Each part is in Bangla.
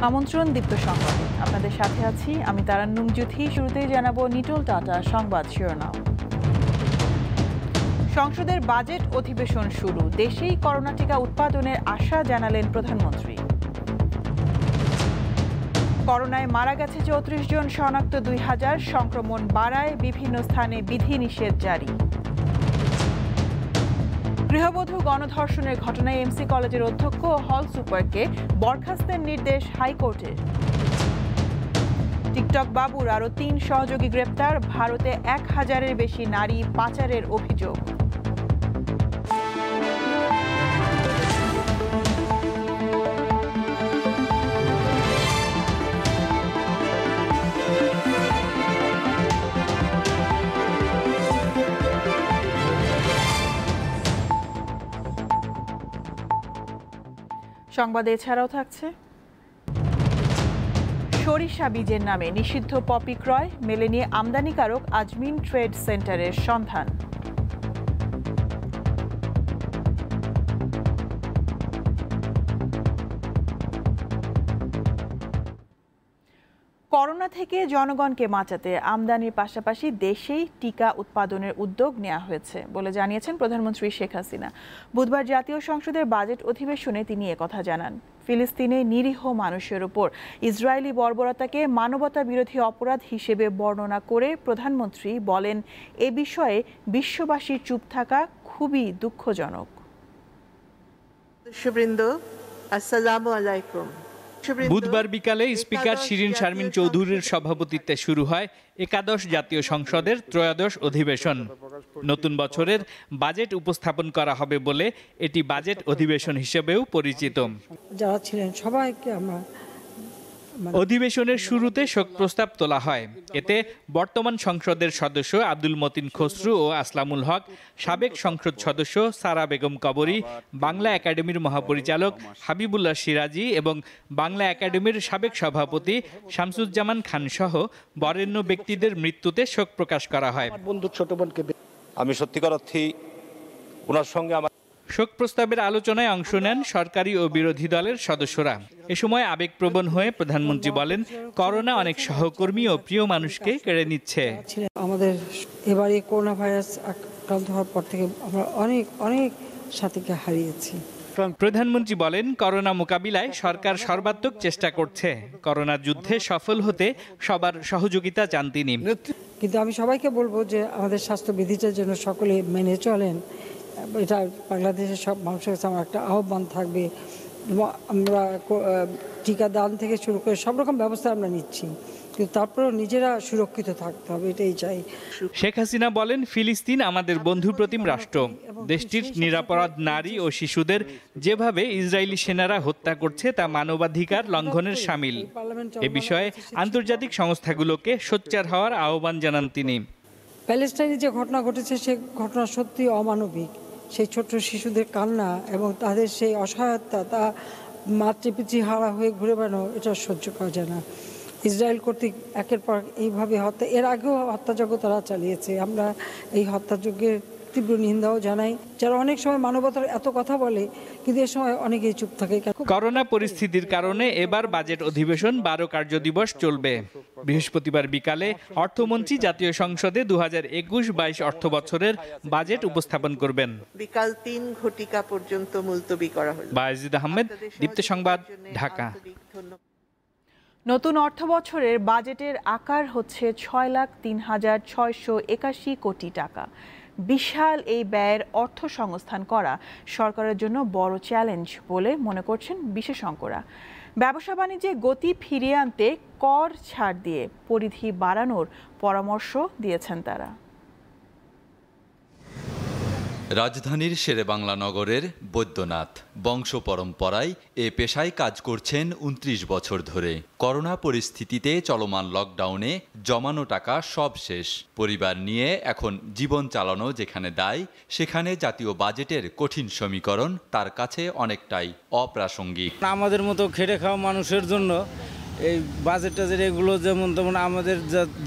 আমন্ত্রণ দীপ্ত সংবাদে আপনাদের সাথে আছি আমি তারান্নুম জ্যোতি। শুরুতেই জানাবো নিটোল টাটা সংবাদ শিরোনাম। সংসদের বাজেট অধিবেশন শুরু, দেশেই করোনা টিকা উৎপাদনের আশা জানালেন প্রধানমন্ত্রী। করোনায় মারা গেছে 34 জন, শনাক্ত 2000, সংক্রমণ বাড়ায়, বিভিন্ন স্থানে বিধিনিষেধ জারি। গৃহবধূ গণধর্ষণের ঘটনায় এমসি কলেজের অধ্যক্ষ ও হল সুপারকে বরখাস্তের নির্দেশ হাইকোর্টের। টিকটক বাবুর আরও 3 সহযোগী গ্রেপ্তার, ভারতে 1000-এর বেশি নারী পাচারের অভিযোগ। সংবাদে এছাড়াও থাকছে সরিষা বীজের নামে নিষিদ্ধ পপি ক্রয়, মেলেনি আমদানিকারক আজমিন ট্রেড সেন্টারের সন্ধান। করোনা থেকে জনগণকে বাঁচাতে আমদানির পাশাপাশি দেশেই টিকা উৎপাদনের উদ্যোগ নেওয়া হয়েছে বলে জানিয়েছেন প্রধানমন্ত্রী শেখ হাসিনা। বুধবার জাতীয় সংসদের বাজেট অধিবেশনে তিনি একথা জানান। ফিলিস্তিনে নিরীহ মানুষের উপর ইসরায়েলি বর্বরতাকে মানবতা বিরোধী অপরাধ হিসেবে বর্ণনা করে প্রধানমন্ত্রী বলেন, এ বিষয়ে বিশ্ববাসীর চুপ থাকা খুবই দুঃখজনক। আসসালামু আলাইকুম। বুধবার বিকালে স্পিকার শিরিন শারমিন চৌধুরীর সভাপতিত্বে শুরু হয় একাদশ জাতীয় সংসদের ত্রয়োদশ অধিবেশন। নতুন বছরের বাজেট উপস্থাপন করা হবে বলে এটি বাজেট অধিবেশন হিসেবেও পরিচিত। যারা ছিলেন সবাইকে আমরা অধিবেশনের শুরুতে শোক প্রস্তাব তোলা হয়। এতে বর্তমান সংসদের সদস্য আব্দুল মতিন খসরু ও আসলামুল হক, সাবেক সংসদ সদস্য সারা বেগম কবরী, বাংলা একাডেমির মহাপরিচালক হাবিবুল্লাহ সিরাজি এবং বাংলা একাডেমির সাবেক সভাপতি শামসুজ্জামান খান সহ বরেণ্য ব্যক্তিদের মৃত্যুতে শোক প্রকাশ করা হয়। আমি সত্যিকার অর্থেই ওনার সঙ্গে শোক প্রস্তাবের আলোচনায় অংশ নেন সরকারি ও বিরোধী দলের সদস্যরা। এ সময় আবেগপ্রবণ হয়ে প্রধানমন্ত্রী বলেন, করোনা অনেক সহকর্মী ও প্রিয় মানুষকে কেড়ে নিচ্ছে। আমাদের এবারে করোনা ভাইরাস আক্রান্ত হওয়ার পর থেকে আমরা অনেক সাথীকে হারিয়েছি। প্রধানমন্ত্রী বলেন, করোনা মোকাবিলায় সরকার সর্বাত্মক চেষ্টা করছে। করোনা যুদ্ধে সফল হতে সবার সহযোগিতা চান তিনি। কিন্তু আমি সবাইকে বলবো যে আমাদের স্বাস্থ্যবিধিটা যেন সকলে মেনে চলেন। এটা বাংলাদেশের সব মানুষের কাছে আমার একটা আহ্বান থাকবে। আমরা টিকাদান থেকে শুরু করে সব রকম ব্যবস্থা আমরা নিচ্ছি, কিন্তু তারপরেও নিজেরা সুরক্ষিত থাকতে হবে, এটাই চাই। শেখ হাসিনা বলেন, ফিলিস্তিন আমাদের বন্ধুপ্রতিম রাষ্ট্র। দেশটির নিরাপরাধ নারী ও শিশুদের যেভাবে ইসরায়েলি সেনারা হত্যা করছে তা মানবাধিকার লঙ্ঘনের শামিল। এ বিষয়ে আন্তর্জাতিক সংস্থাগুলোকে সোচ্চার হওয়ার আহ্বান জানান তিনি। প্যালেস্টাইনে যে ঘটনা ঘটেছে সে ঘটনা সত্যি অমানবিক। সেই ছোট্ট শিশুদের কান্না এবং তাদের সেই অসহায়তা, তা মাতৃপিতৃ হারা হয়ে ঘুরে বেড়ানো, এটা সহ্য করা যায় না। ইসরায়েল কর্তৃক একের পর এইভাবে হত্যা, এর আগেও হত্যাযজ্ঞ তারা চালিয়েছে। আমরা এই হত্যাযজ্ঞের তীব্র নিন্দাও জানাই। যারা অনেক সময় মানবতার এত কথা বলে কিন্তু এ সময় অনেকেই চুপ থাকে। করোনা পরিস্থিতির কারণে এবার বাজেট অধিবেশন 12 কার্যদিবস চলবে। বৃহস্পতিবার বিকালে অর্থমন্ত্রী জাতীয় সংসদে 2021-22 অর্থ বছরের বাজেট উপস্থাপন করবেন। বিকাল 3 ঘটিকা পর্যন্ত মুলতবি করা হলো। বায়েজিদ আহমেদ, দীপ্ত সংবাদ, ঢাকা। নতুন অর্থ বছরের বাজেটের আকার হচ্ছে 6,03,681 কোটি টাকা। বিশাল এই ব্যয়ের অর্থ সংস্থান করা সরকারের জন্য বড় চ্যালেঞ্জ বলে মনে করছেন বিশেষজ্ঞরা। ব্যবসা বাণিজ্যে গতি ফিরিয়ে আনতে কর ছাড় দিয়ে পরিধি বাড়ানোর পরামর্শ দিয়েছেন তারা। রাজধানীর শেরেবাংলা নগরের বৈদ্যনাথ বংশ পরম্পরায় এ পেশায় কাজ করছেন 29 বছর ধরে। করোনা পরিস্থিতিতে চলমান লকডাউনে জমানো টাকা সব শেষ। পরিবার নিয়ে এখন জীবন চালানো যেখানে দায়, সেখানে জাতীয় বাজেটের কঠিন সমীকরণ তার কাছে অনেকটাই অপ্রাসঙ্গিক। আমাদের মতো খেটে খাওয়া মানুষের জন্য এই বাজেট টাজেট এগুলো যেমন তেমন আমাদের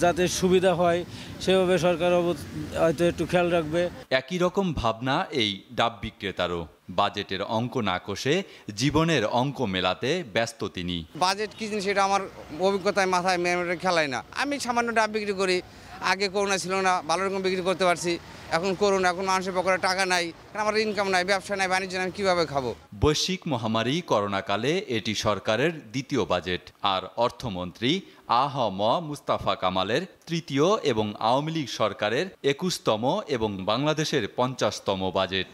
যাতে সুবিধা হয় সেভাবে সরকার হয়তো একটু খেয়াল রাখবে। একই রকম ভাবনা এই ডাব বিক্রেতারও। বাজেটের অঙ্ক না কষে জীবনের অঙ্ক মেলাতে ব্যস্ত তিনি। বাজেট কি জিনিস সেটা আমার অভিজ্ঞতায় মাথায় খেলায় না। আমি সামান্য ডাব বিক্রি করি, আগে করোনা ছিল না, ভালো রকম বিক্রি করতে পারছি। এখন করোনা, এখন মানুষের পকেটে টাকা নাই, আমার ইনকাম নাই, ব্যবসা নাই, বাণিজ্য নাই, কীভাবে খাবো? বৈশ্বিক মহামারী করোনাকালে এটি সরকারের দ্বিতীয় বাজেট, আর অর্থমন্ত্রী আ.হ.ম মুস্তাফা কামালের তৃতীয় এবং আওয়ামী লীগ সরকারের 21তম এবং বাংলাদেশের 50তম বাজেট।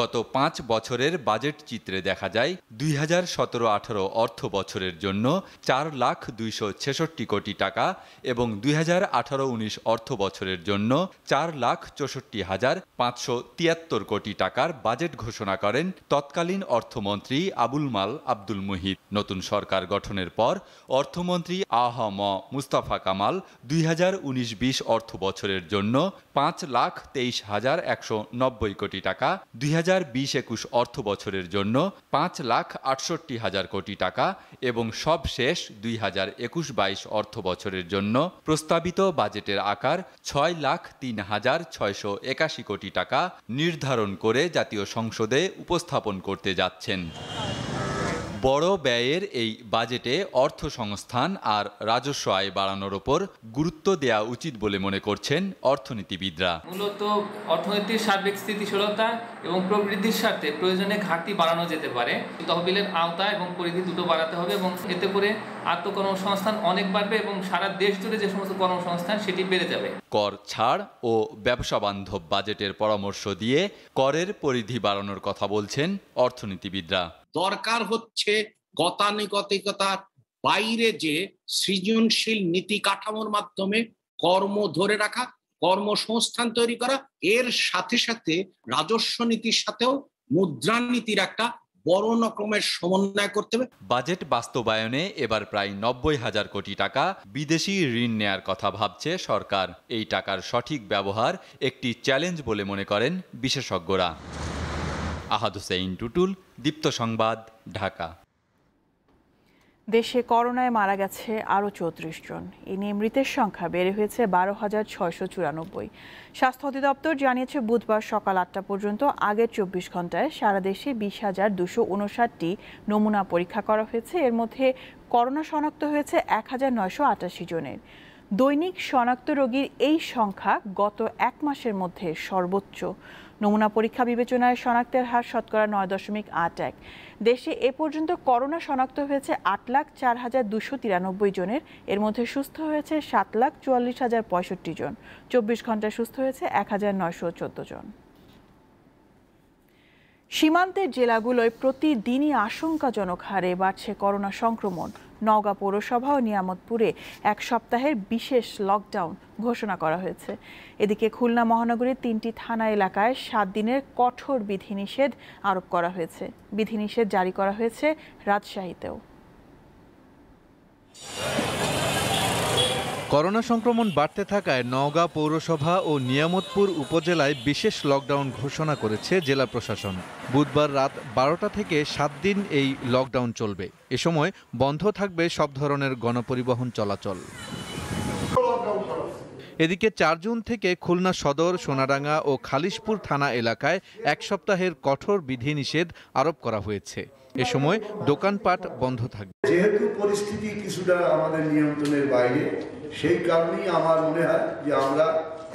গত 5 বছরের বাজেট চিত্রে দেখা যায় 2017-18 অর্থ বছরের জন্য 4,266 কোটি টাকা এবং 2018-19 অর্থ বছরের জন্য 4,64,573 কোটি টাকার বাজেট ঘোষণা করেন তৎকালীন অর্থমন্ত্রী আবুল মাল আব্দুল মুহিত। নতুন সরকার গঠনের পর অর্থমন্ত্রী আ.হ.ম মুস্তাফা কামাল 2019-20 অর্থ বছরের জন্য 5,23,190 কোটি টাকা, 2020-21 অর্থ বছরের জন্য 5,68,000 কোটি টাকা এবং সবশেষ 2021-22 অর্থ বছরের জন্য প্রস্তাবিত বাজেটের আকার 6,03,681 কোটি টাকা নির্ধারণ করে জাতীয় সংসদে উপস্থাপন করতে যাচ্ছেন। বড় ব্যয়ের এই বাজেটে অর্থ সংস্থান আর রাজস্ব আয় বাড়ানোর ওপর গুরুত্ব দেওয়া উচিত বলে মনে করছেন অর্থনীতিবিদরা। মূলত অর্থনীতির সার্বিক স্থিতিশীলতা এবং প্রবৃদ্ধির সাথে প্রয়োজনে ঘাটতি বাড়ানো যেতে পারে। তহবিলের আওতা এবং পরিধি দুটো বাড়াতে হবে এবং এতে করে আত্মকর্মসংস্থান অনেক বাড়বে এবং সারা দেশ জুড়ে যে সমস্ত কর্মসংস্থান সেটি বেড়ে যাবে। কর ছাড় ও ব্যবসা বান্ধব বাজেটের পরামর্শ দিয়ে করের পরিধি বাড়ানোর কথা বলছেন অর্থনীতিবিদরা। দরকার হচ্ছে গতানুগতিকতার বাইরে যে সৃজনশীল নীতি কাঠামোর মাধ্যমে কর্ম ধরে রাখা, কর্মসংস্থান তৈরি করা, এর সাথে সাথে রাজস্ব নীতির সাথেও মুদ্রানীতির একটা বড় রকমের সমন্বয় করতে হবে। বাজেট বাস্তবায়নে এবার প্রায় 90,000 কোটি টাকা বিদেশি ঋণ নেয়ার কথা ভাবছে সরকার। এই টাকার সঠিক ব্যবহার একটি চ্যালেঞ্জ বলে মনে করেন বিশেষজ্ঞরা। আহাদ হোসেন টুটুল, দীপ্ত সংবাদ, ঢাকা। দেশে করোনায় মারা গেছে আরও 34 জন। এ নিয়ে মৃতের সংখ্যা বেড়ে হয়েছে 12,694। স্বাস্থ্য অধিদপ্তর জানিয়েছে বুধবার সকাল 8টা পর্যন্ত আগের 24 ঘন্টায় সারা দেশে 20,259টি নমুনা পরীক্ষা করা হয়েছে। এর মধ্যে করোনা শনাক্ত হয়েছে 1,988 জনের। দৈনিক শনাক্ত রোগীর এই সংখ্যা গত এক মাসের মধ্যে সর্বোচ্চ। নমুনা পরীক্ষা বিবেচনায় শনাক্তের হার শতকরা 9.81। দেশে এ পর্যন্ত করোনা শনাক্ত হয়েছে 8,04,293 জনের। এর মধ্যে সুস্থ হয়েছে 7,44,065 জন। 24 ঘন্টায় সুস্থ হয়েছে 1,914 জন। সীমান্তের জেলাগুলোয় প্রতিদিনই আশঙ্কাজনক হারে বাড়ছে করোনা সংক্রমণ। নওগাঁ পৌরসভা ও নিয়ামতপুরে এক সপ্তাহের বিশেষ লকডাউন ঘোষণা করা হয়েছে। এদিকে খুলনা মহানগরীর 3টি থানা এলাকায় 7 দিনের কঠোর বিধিনিষেধ আরোপ করা হয়েছে। বিধিনিষেধ জারি করা হয়েছে রাজশাহীতেও। করোনা সংক্রমণ বাড়তে থাকায় নওগাঁ পৌরসভা ও নিয়ামতপুর উপজেলায় বিশেষ লকডাউন ঘোষণা করেছে জেলা প্রশাসন। বুধবার রাত 12টা থেকে 7 দিন এই লকডাউন চলবে। এ সময় বন্ধ থাকবে সব ধরনের গণপরিবহন চলাচল। এদিকে 4 জুন থেকে খুলনা সদর, সোনাডাঙ্গা ও খালিশপুর থানা এলাকায় এক সপ্তাহের কঠোর বিধিনিষেধ আরোপ করা হয়েছে। এ সময় দোকানপাট বন্ধ থাকবে। যেহেতু পরিস্থিতি কিছুটা আমাদের নিয়ন্ত্রণের বাইরে, সেই কারণেই আমার মনে হয় যে আমরা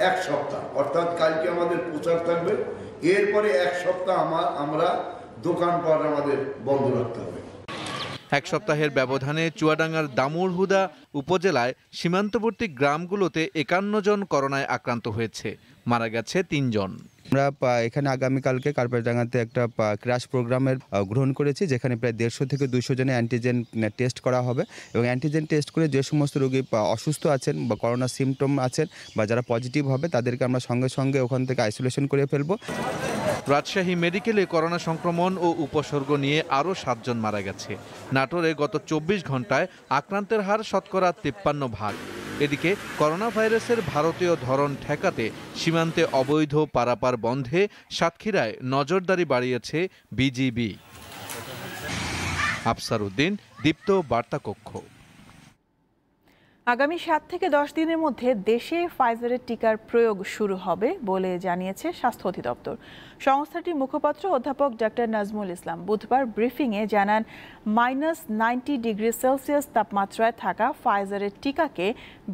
এক সপ্তাহ, অর্থাৎ কালকে আমাদের প্রচার থাকবে, এরপরে এক সপ্তাহ আমরা দোকানপাট আমাদের বন্ধ রাখতে হবে। এক সপ্তাহের ব্যবধানে চুয়াডাঙ্গার দামুড়হুদা উপজেলায় সীমান্তবর্তী গ্রামগুলোতে 51 জন করোনায় আক্রান্ত হয়েছে। মারা গেছে 3 জন। আমরা এখানে আগামীকালকে কার্পাসডাঙ্গাতে একটা ক্র্যাশ প্রোগ্রামের গ্রহণ করেছি, যেখানে প্রায় 150 থেকে 200 জনের অ্যান্টিজেন টেস্ট করা হবে এবং অ্যান্টিজেন টেস্ট করে যে সমস্ত রোগী অসুস্থ আছেন বা করোনা সিমটম আছেন বা যারা পজিটিভ হবে তাদেরকে আমরা সঙ্গে সঙ্গে ওখান থেকে আইসোলেশন করে ফেলবো। রাজশাহী মেডিকেলে করোনা সংক্রমণ ও উপসর্গ নিয়ে আরও 7 জন মারা গেছে। নাটোরে গত 24 ঘন্টায় আক্রান্তের হার শতকরা 53%। এদিকে করোনা ভাইরাসের ভারতীয় ধরন ঠেকাতে সীমান্তে অবৈধ পারাপার বন্ধে সাতক্ষীরায় নজরদারি বাড়িয়েছে বিজিবি। আফসার উদ্দিন, দীপ্ত বার্তা কক্ষ। আগামী 7 থেকে 10 দিনের মধ্যে দেশে ফাইজারের টিকার প্রয়োগ শুরু হবে বলে জানিয়েছে স্বাস্থ্য অধিদপ্তর। সংস্থাটির মুখপাত্র অধ্যাপক ডক্টর নাজমুল ইসলাম বুধবার ব্রিফিংয়ে জানান, -90 ডিগ্রি সেলসিয়াস তাপমাত্রায় থাকা ফাইজারের টিকাকে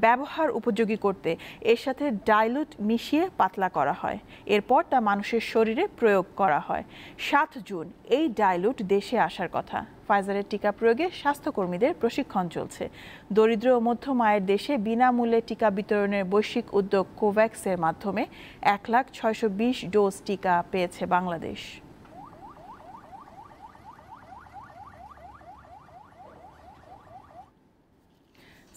ব্যবহার উপযোগী করতে এর সাথে ডাইলুট মিশিয়ে পাতলা করা হয়। এরপর তা মানুষের শরীরে প্রয়োগ করা হয়। 7 জুন এই ডাইলুট দেশে আসার কথা। ফাইজারের টিকা প্রয়োগে স্বাস্থ্যকর্মীদের প্রশিক্ষণ চলছে। দরিদ্র ও মধ্যম আয়ের দেশে বিনামূল্যে টিকা বিতরণের বৈশ্বিক উদ্যোগ কোভ্যাক্সের মাধ্যমে 1,620 ডোজ টিকা পেয়েছে বাংলাদেশ।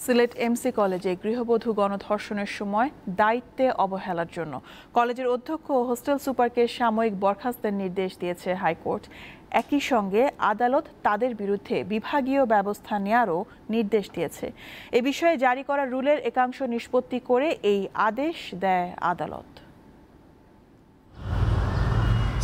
সিলেট এমসি কলেজে গৃহবধূ গণধর্ষণের সময় দায়িত্বে অবহেলার জন্য কলেজের অধ্যক্ষ ও হোস্টেল সুপারকে সাময়িক বরখাস্তের নির্দেশ দিয়েছে হাইকোর্ট। একই সঙ্গে আদালত তাদের বিরুদ্ধে বিভাগীয় ব্যবস্থা নেওয়ারও নির্দেশ দিয়েছে। এ বিষয়ে জারি করা রুলের একাংশ নিষ্পত্তি করে এই আদেশ দেয় আদালত।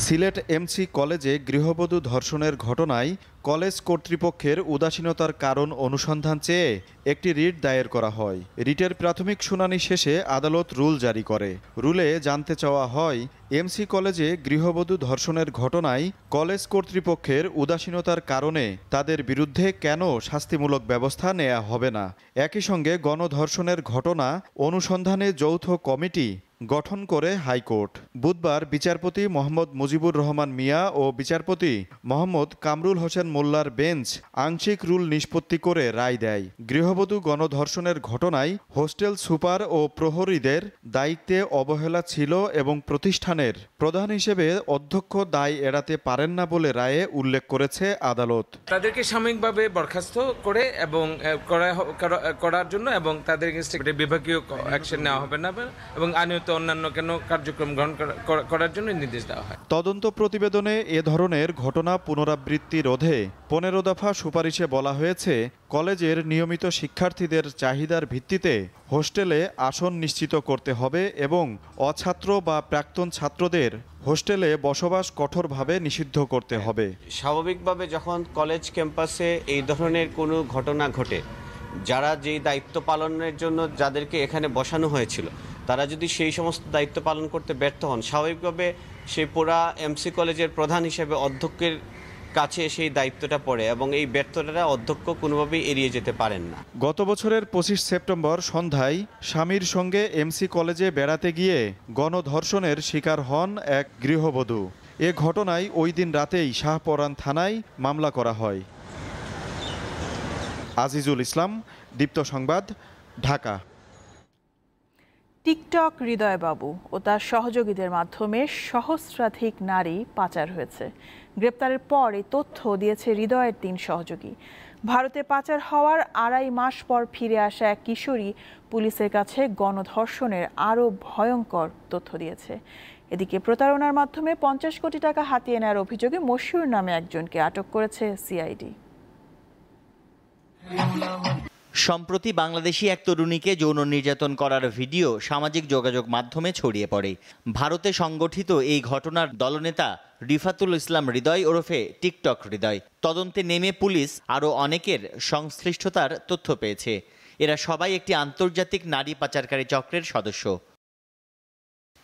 সিলেট এমসি কলেজে গৃহবধূ ধর্ষণের ঘটনায় কলেজ কর্তৃপক্ষের উদাসীনতার কারণ অনুসন্ধান চেয়ে একটি রিট দায়ের করা হয়। রিটের প্রাথমিক শুনানি শেষে আদালত রুল জারি করে। রুলে জানতে চাওয়া হয়, এমসি কলেজে গৃহবধূ ধর্ষণের ঘটনায় কলেজ কর্তৃপক্ষের উদাসীনতার কারণে তাদের বিরুদ্ধে কেন শাস্তিমূলক ব্যবস্থা নেওয়া হবে না। একই সঙ্গে গণধর্ষণের ঘটনা অনুসন্ধানে যৌথ কমিটি গঠন করে হাইকোর্ট। বুধবার বিচারপতি মোহাম্মদ মুজিবুর রহমান মিয়া ও বিচারপতি মোহাম্মদ কামরুল হোসেন মোল্লার বেঞ্চ আংশিক রুল নিষ্পত্তি করে রায় দেয়। গৃহবধূ গণধর্ষণের ঘটনায় হোস্টেল সুপার ও প্রহরীদের দায়িত্বে অবহেলা ছিল এবং প্রতিষ্ঠানের প্রধান হিসেবে অধ্যক্ষ দায় এড়াতে পারেন না বলে রায়ে উল্লেখ করেছে আদালত। তাদেরকে সাময়িকভাবে বরখাস্ত করে এবং করার জন্য এবং তাদের বিভাগীয় অ্যাকশন নেওয়া হবে না এবং আইনত অন্যান্য কেন কার্যক্রম গ্রহণ করার জন্য নির্দেশ দেওয়া হয়। তদন্ত প্রতিবেদনে এ ধরনের ঘটনা পুনরাবৃত্তি রোধে 15 দফা সুপারিশে বলা হয়েছে, কলেজের নিয়মিত শিক্ষার্থীদের চাহিদার ভিত্তিতে হোস্টেলে আসন নিশ্চিত করতে হবে এবং অছাত্র বা প্রাক্তন ছাত্রদের হোস্টেলে বসবাস কঠোরভাবে নিষিদ্ধ করতে হবে। স্বাভাবিকভাবে যখন কলেজ ক্যাম্পাসে এই ধরনের কোনো ঘটনা ঘটে, যারা যেই দায়িত্ব পালনের জন্য যাদেরকে এখানে বসানো হয়েছিল তারা যদি সেই সমস্ত দায়িত্ব পালন করতে ব্যর্থ হন, স্বাভাবিকভাবে সেই পুরা এমসি কলেজের প্রধান হিসেবে অধ্যক্ষের কাছে সেই দায়িত্বটা পড়ে এবং এই ব্যর্থতা অধ্যক্ষ কোনোভাবেই এড়িয়ে যেতে পারেন না। গত বছরের 25 সেপ্টেম্বর সন্ধ্যায় স্বামীর সঙ্গে এমসি কলেজে বেড়াতে গিয়ে গণধর্ষণের শিকার হন এক গৃহবধূ। এ ঘটনায় ওই দিন রাতেই শাহপরান থানায় মামলা করা হয়। আজিজুল ইসলাম, দীপ্ত সংবাদ, ঢাকা। টিকটক হৃদয় বাবু ও তার সহযোগীদের মাধ্যমে সহস্রাধিক নারী পাচার হয়েছে। গ্রেপ্তারের পর এই তথ্য দিয়েছে হৃদয়ের 3 সহযোগী। ভারতে পাচার হওয়ার 2.5 মাস পর ফিরে আসা এক কিশোরী পুলিশের কাছে গণধর্ষণের আরও ভয়ঙ্কর তথ্য দিয়েছে। এদিকে প্রতারণার মাধ্যমে 50 কোটি টাকা হাতিয়ে নেওয়ার অভিযোগে মশিউর নামে একজনকে আটক করেছে সিআইডি। সম্প্রতি বাংলাদেশি এক তরুণীকে যৌন নির্যাতন করার ভিডিও সামাজিক যোগাযোগ মাধ্যমে ছড়িয়ে পড়ে। ভারতে সংগঠিত এই ঘটনার দলনেতা রিফাতুল ইসলাম হৃদয় ওরফে টিকটক হৃদয়। তদন্তে নেমে পুলিশ আরও অনেকের সংশ্লিষ্টতার তথ্য পেয়েছে। এরা সবাই একটি আন্তর্জাতিক নারী পাচারকারী চক্রের সদস্য।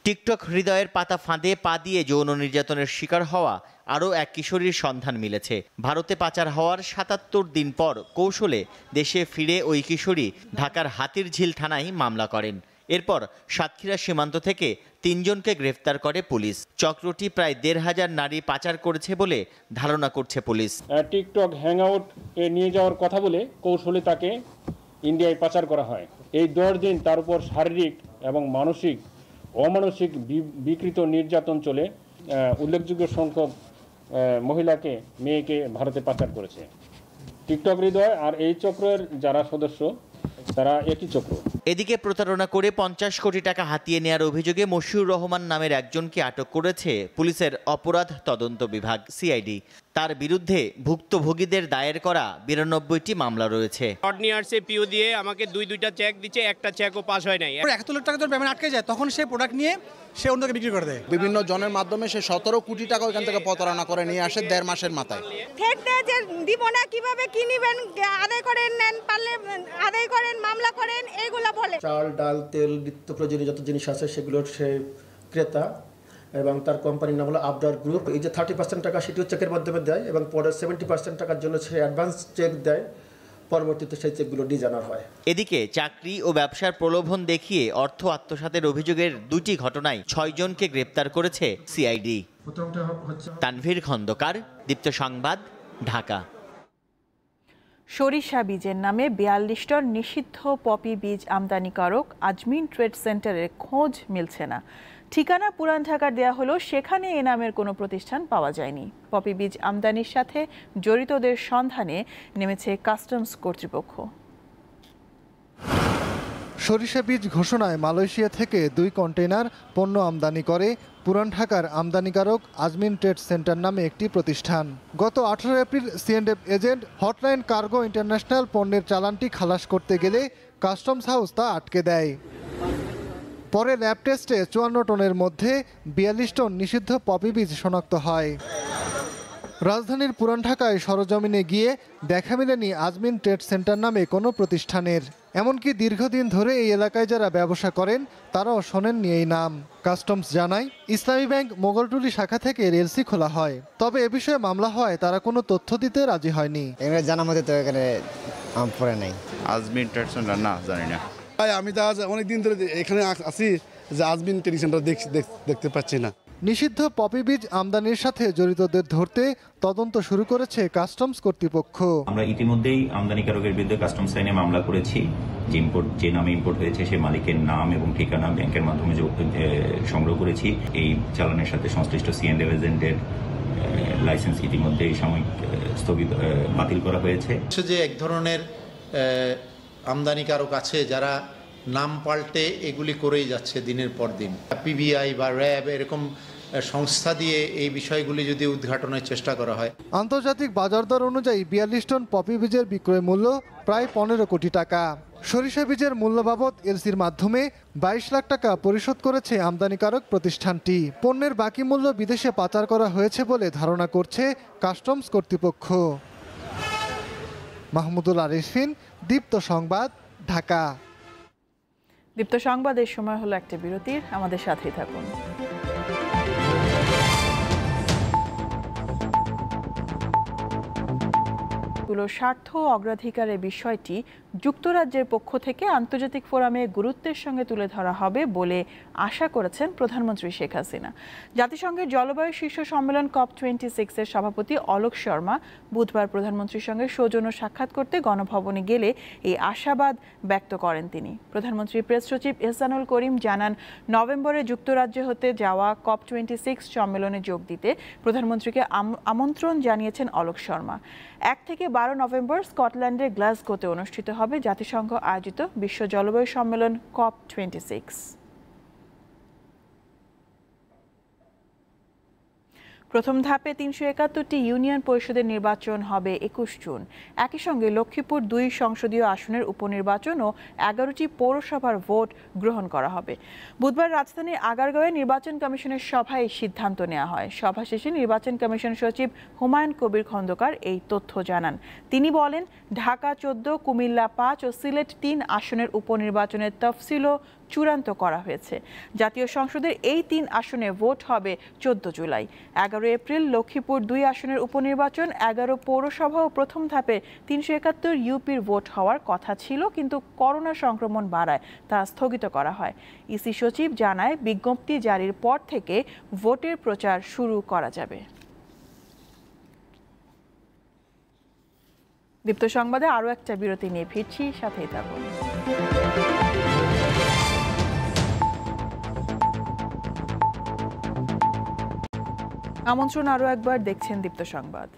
টিকটক হৃদয়ের পাতা ফাঁদে পা দিয়ে যৌন নির্যাতনের শিকার হওয়া আরও এক কিশোরীর সন্ধান মিলেছে। ভারতে পাচার হওয়ার 77 দিন পর কৌশলে দেশে ফিরে ওই কিশোরী ঢাকার হাতিরঝিল থানায় মামলা করেন। এরপর সাতক্ষীরা সীমান্ত থেকে 3 জনকে গ্রেফতার করে পুলিশ। চক্রটি প্রায় 1,500 নারী পাচার করেছে বলে ধারণা করছে পুলিশ। টিকটক হ্যাংআউট এ নিয়ে যাওয়ার কথা বলে কৌশলে তাকে ইন্ডিয়ায় পাচার করা হয়। এই 10 দিন তার উপর শারীরিক এবং মানসিক অমানসিক বিকৃত নির্যাতন চলে উল্লেখযোগ্য সংখ্যক মহিলাকে মেয়েকে ভারতে পাচার করেছে টিকটক হৃদয়। আর এই চক্রের যারা সদস্য তারা একই চক্র। এদিকে প্রতারণা করে 50 কোটি টাকা হাতিয়ে নেওয়ার অভিযোগে মশিউর রহমান নামের একজনকে আটক করেছে পুলিশের অপরাধ তদন্ত বিভাগ সিআইডি। তার বিরুদ্ধে ভুক্তভোগীদের দায়ের করা 92টি মামলা রয়েছে। অর্ডিনার্সে পিও দিয়ে আমাকে দুইটা চেক দিচ্ছে, একটা চেকও পাস হয় নাই। 71 লাখ টাকা তোর পেমেন্ট আটকে যায়, তখন সে প্রোডাক্ট নিয়ে সে অন্যকে বিক্রি করে দেয়। বিভিন্ন জনের মাধ্যমে সে 17 কোটি টাকা ওখান থেকে প্রতারণা করে নিয়ে আসে 1.5 মাসের মাথায়। ঠেক দেয় যে দিব না, কিভাবে কি নিবেন, আদায় করেন, নেন পারলে আদায় করেন, মামলা করেন, এইগুলা বলে। চাল, ডাল, তেল, নিত্য প্রয়োজনীয় যত জিনিস আছে সেগুলোর সে ক্রেতা এবং তার কোম্পানির নাম হলো আবদার গ্রুপ। এই যে 30% টাকা সেটিও চেকের মাধ্যমে দেয় এবং পরে 70% টাকার জন্য সে অ্যাডভান্স চেক দেয়, পরবর্তীতে সেই চেকগুলো ডিজাইনার হয়। এদিকে চাকরি ও ব্যবসার প্রলোভন দেখিয়ে অর্থ আত্মসাতের অভিযোগের 2টি ঘটনায় 6 জনকে গ্রেপ্তার করেছে সিআইডি। তানভীর খন্দকার, দীপ্ত সংবাদ, ঢাকা। সরিষা বীজের নামে 42 টন নিষিদ্ধ পপি বীজ আমদানিকারক আজমিন ট্রেড সেন্টারের খোঁজ মিলছে না। ঠিকানা পুরান ঢাকার দেয়া হলো, সেখানে এ নামের কোনো প্রতিষ্ঠান পাওয়া যায়নি। পপি বীজ আমদানির সাথে জড়িতদের সন্ধানে নেমেছে কাস্টমস কর্তৃপক্ষ। সরিষা বীজ ঘোষণায় মালয়েশিয়া থেকে 2 কন্টেইনার পণ্য আমদানি করে পুরান ঢাকার আমদানিকারক আজমিন ট্রেড সেন্টার নামে একটি প্রতিষ্ঠান। গত 18 April CNF agent hotline cargo international পণ্যের চালানটি খালাস করতে গেলে কাস্টমস হাউস তা আটকে দেয়। পরে ল্যাব টেস্টে 54 টনের মধ্যে 42 টন নিষিদ্ধ পপি বীজ শনাক্ত হয়। রাজধানীর পুরান ঢাকায় সরজমিনে গিয়ে দেখা মেলেনি আজমিন ট্রেড সেন্টার নামে কোনো প্রতিষ্ঠানের। এমনকি দীর্ঘদিন ধরে এই এলাকায় যারা ব্যবসা করেন তারাও শোনেননি এই নাম। কাস্টমস জানায়, ইসলামী ব্যাংক মোগলটুলি শাখা থেকে এলসি খোলা হয়, তবে এ বিষয়ে মামলা হয় তারা কোনো তথ্য দিতে রাজি হয়নি। জানা মতে তো এখানে পড়ে নাই আজমিন ট্রেড সেন্টার, না জানি না। আমি তো আজ অনেকদিন ধরে এখানে আছি, যে আজমিন ট্রেড সেন্টার দেখতে পাচ্ছি না। নিষিদ্ধ পপি বীজ আমদানির সাথে জড়িতদের ধরতে তদন্ত শুরু করেছে কাস্টমস কর্তৃপক্ষ। আমরা ইতিমধ্যেই আমদানিকারকের বিরুদ্ধে কাস্টমস আইনে মামলা করেছি। যে নামে ইম্পোর্ট হয়েছে সে মালিকের নাম এবং ঠিকানা ব্যাংকের মাধ্যমে সংগ্রহ করেছি। এই চালানের সাথে সংশ্লিষ্ট সিএনএফ এজেন্টের লাইসেন্স ইতিমধ্যেই সাময়িক স্থগিত বাতিল করা হয়েছে। যে এক ধরনের আমদানিকারক আছে যারা নাম পাল্টে এগুলি করেই যাচ্ছে দিনের পর দিন। পিবিআই বা র্যাব এরকম সংস্থা দিয়ে এই বিষয়গুলি যদি উদ্ঘাটনের চেষ্টা করা হয়। আন্তর্জাতিক বাজার দর অনুযায়ী 42 টন পপি বীজের বিক্রয় মূল্য প্রায় 15 কোটি টাকা। সরিষা বীজের মূল্য বাবদ এলসির মাধ্যমে 22 লাখ টাকা পরিশোধ করেছে আমদানিকারক প্রতিষ্ঠানটি। পণ্যের বাকি মূল্য বিদেশে পাচার করা হয়েছে বলে ধারণা করছে কাস্টমস কর্তৃপক্ষ। মাহমুদুল আরিফিন, দীপ্ত সংবাদ, ঢাকা। দীপ্ত সংবাদের সময় হলো একটা বিরতির, আমাদের সাথেই থাকুন। স্বার্থ অগ্রাধিকারের বিষয়টি যুক্তরাজ্যের পক্ষ থেকে আন্তর্জাতিক ফোরামে গুরুত্বের সঙ্গে তুলে ধরা হবে বলে আশা করেছেন প্রধানমন্ত্রী শেখ হাসিনা। জাতিসংঘের জলবায়ু শীর্ষ সম্মেলন COP26 এর সভাপতি অলোক শর্মা বুধবার প্রধানমন্ত্রীর সঙ্গে সৌজন্য সাক্ষাৎ করতে গণভবনে গেলে এই আশাবাদ ব্যক্ত করেন তিনি। প্রধানমন্ত্রীর প্রেস সচিব ইহসানুল করিম জানান, নভেম্বরে যুক্তরাজ্যে হতে যাওয়া COP26 সম্মেলনে যোগ দিতে প্রধানমন্ত্রীকে আমন্ত্রণ জানিয়েছেন অলোক শর্মা। 1 থেকে 12 নভেম্বর স্কটল্যান্ডের গ্লাসগোতে অনুষ্ঠিত হবে জাতিসংঘ আয়োজিত বিশ্ব জলবায়ু সম্মেলন COP26। প্রথম ধাপে 371টি ইউনিয়ন পরিষদের নির্বাচন হবে 21 জুন। একই সঙ্গে লক্ষ্মীপুর 2 সংসদীয় আসনের উপনির্বাচন ও 11টি পৌরসভার ভোট গ্রহণ করা হবে। বুধবার রাজধানীর আগারগাঁওয়ে নির্বাচন কমিশনের সভায় সিদ্ধান্ত নেওয়া হয়। সভা শেষে নির্বাচন কমিশন সচিব হুমায়ুন কবির খন্দকার এই তথ্য জানান। তিনি বলেন, ঢাকা 14, কুমিল্লা 5 ও সিলেট 3 আসনের উপনির্বাচনের তফসিলও চূড়ান্ত করা হয়েছে। জাতীয় সংসদের এই 3 আসনে ভোট হবে 14 জুলাই। 11 এপ্রিল লক্ষ্মীপুর 2 আসনের উপনির্বাচন, 11 পৌরসভা ও প্রথম ধাপে 371 ইউপির ভোট হওয়ার কথা ছিল, কিন্তু করোনা সংক্রমণ বাড়ায় তা স্থগিত করা হয়। ইসি সচিব জানায়, বিজ্ঞপ্তি জারির পর থেকে ভোটের প্রচার শুরু করা যাবে। দীপ্ত সংবাদে আরও একটা বিরতি নিয়ে ফিরছি, সাথেই থাকুন। আমন্ত্রণ আরও একবার, দেখছেন দীপ্ত সংবাদ।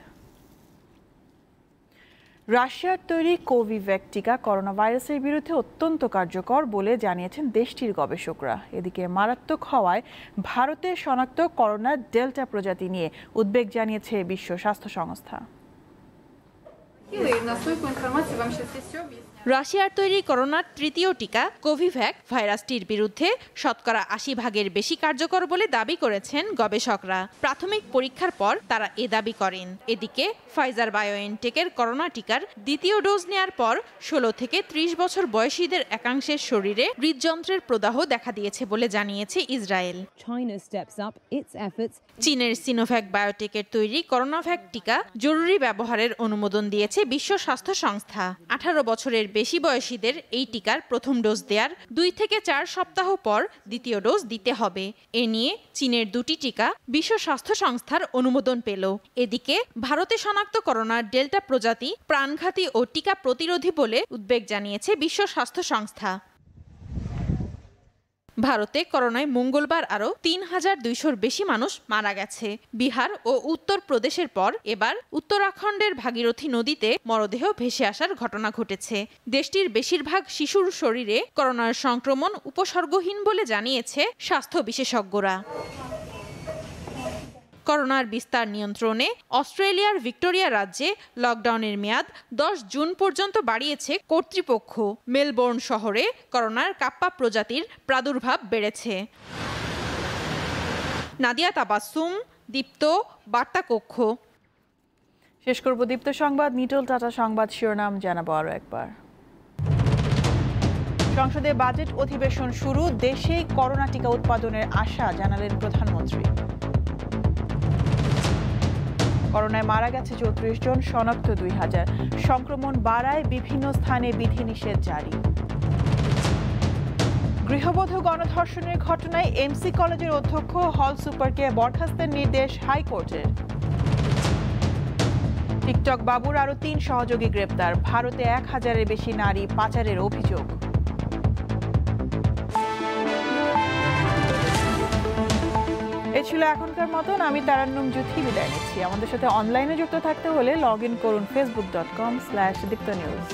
রাশিয়ার তৈরি কোভিভ্যাক টিকা করোনা ভাইরাসের বিরুদ্ধে অত্যন্ত কার্যকর বলে জানিয়েছেন দেশটির গবেষকরা। এদিকে মারাত্মক হওয়ায় ভারতে শনাক্ত করোনার ডেল্টা প্রজাতি নিয়ে উদ্বেগ জানিয়েছে বিশ্ব স্বাস্থ্য সংস্থা। রাশিয়ার তৈরি করোনার তৃতীয় টিকা কোভিভ্যাক ভাইরাসটির বিরুদ্ধে শতকরা ৮০% বেশি কার্যকর বলে দাবি করেছেন গবেষকরা। প্রাথমিক পরীক্ষার পর তারা এ দাবি করেন। এদিকে ফাইজার বায়োএনটেকের করোনা টিকার দ্বিতীয় ডোজ নেয়ার পর ১৬ থেকে ৩০ বছর বয়সীদের একাংশের শরীরে হৃদযন্ত্রের প্রদাহ দেখা দিয়েছে বলে জানিয়েছে ইসরায়েল। চীনের সিনোভ্যাক বায়োটেকের তৈরি করোনাভ্যাক টিকা জরুরি ব্যবহারের অনুমোদন দিয়েছে বিশ্ব স্বাস্থ্য সংস্থা। ১৮ বছরের বেশি বয়সীদের এই টিকার প্রথম ডোজ দেওয়ার ২ থেকে ৪ সপ্তাহ পর দ্বিতীয় ডোজ দিতে হবে। এ নিয়ে চীনের দুটি টিকা বিশ্ব স্বাস্থ্য সংস্থার অনুমোদন পেল। এদিকে ভারতে শনাক্ত করোনার ডেল্টা প্রজাতি প্রাণঘাতী ও টিকা প্রতিরোধী বলে উদ্বেগ জানিয়েছে বিশ্ব স্বাস্থ্য সংস্থা। ভারতে করোনায় মঙ্গলবার আরও ৩,২০০-র বেশি মানুষ মারা গেছে। বিহার ও উত্তর প্রদেশের পর এবার উত্তরাখণ্ডের ভাগীরথী নদীতে মরদেহ ভেসে আসার ঘটনা ঘটেছে। দেশটির বেশিরভাগ শিশুর শরীরে করোনার সংক্রমণ উপসর্গহীন বলে জানিয়েছে স্বাস্থ্য বিশেষজ্ঞরা। করোনার বিস্তার নিয়ন্ত্রণে অস্ট্রেলিয়ার ভিক্টোরিয়া রাজ্যে লকডাউনের মেয়াদ ১০ জুন পর্যন্ত বাড়িয়েছে কর্তৃপক্ষ। মেলবোর্ন শহরে করোনার কাপ্পা প্রজাতির প্রাদুর্ভাব বেড়েছে। নাদিয়া তাবাসসুম, দীপ্ত, বার্তা কক্ষ। শেষ করব দীপ্ত সংবাদ। নিটল টাটা সংবাদ শিরোনাম জানাবো আরও একবার। সংসদে বাজেট অধিবেশন শুরু, দেশেই করোনা টিকা উৎপাদনের আশা জানালেন প্রধানমন্ত্রী। করোনায় মারা গেছে ৩৪ জন, শনাক্ত ২,০০০। সংক্রমণ বাড়ায়, বিভিন্ন স্থানে বিধিনিষেধ জারি। গৃহবধূ গণধর্ষণের ঘটনায় এমসি কলেজের অধ্যক্ষ হল সুপারকে বরখাস্তের নির্দেশ হাইকোর্টের। টিকটক বাবুর আরও ৩ সহযোগী গ্রেপ্তার, ভারতে ১,০০০-এর বেশি নারী পাচারের অভিযোগ। এ ছিল এখনকার মতন। আমি তারান্নুম জুথি বিদায় নিচ্ছি। আমাদের সাথে অনলাইনে যুক্ত থাকতে হলে লগ ইন করুন facebook.com/diptanews।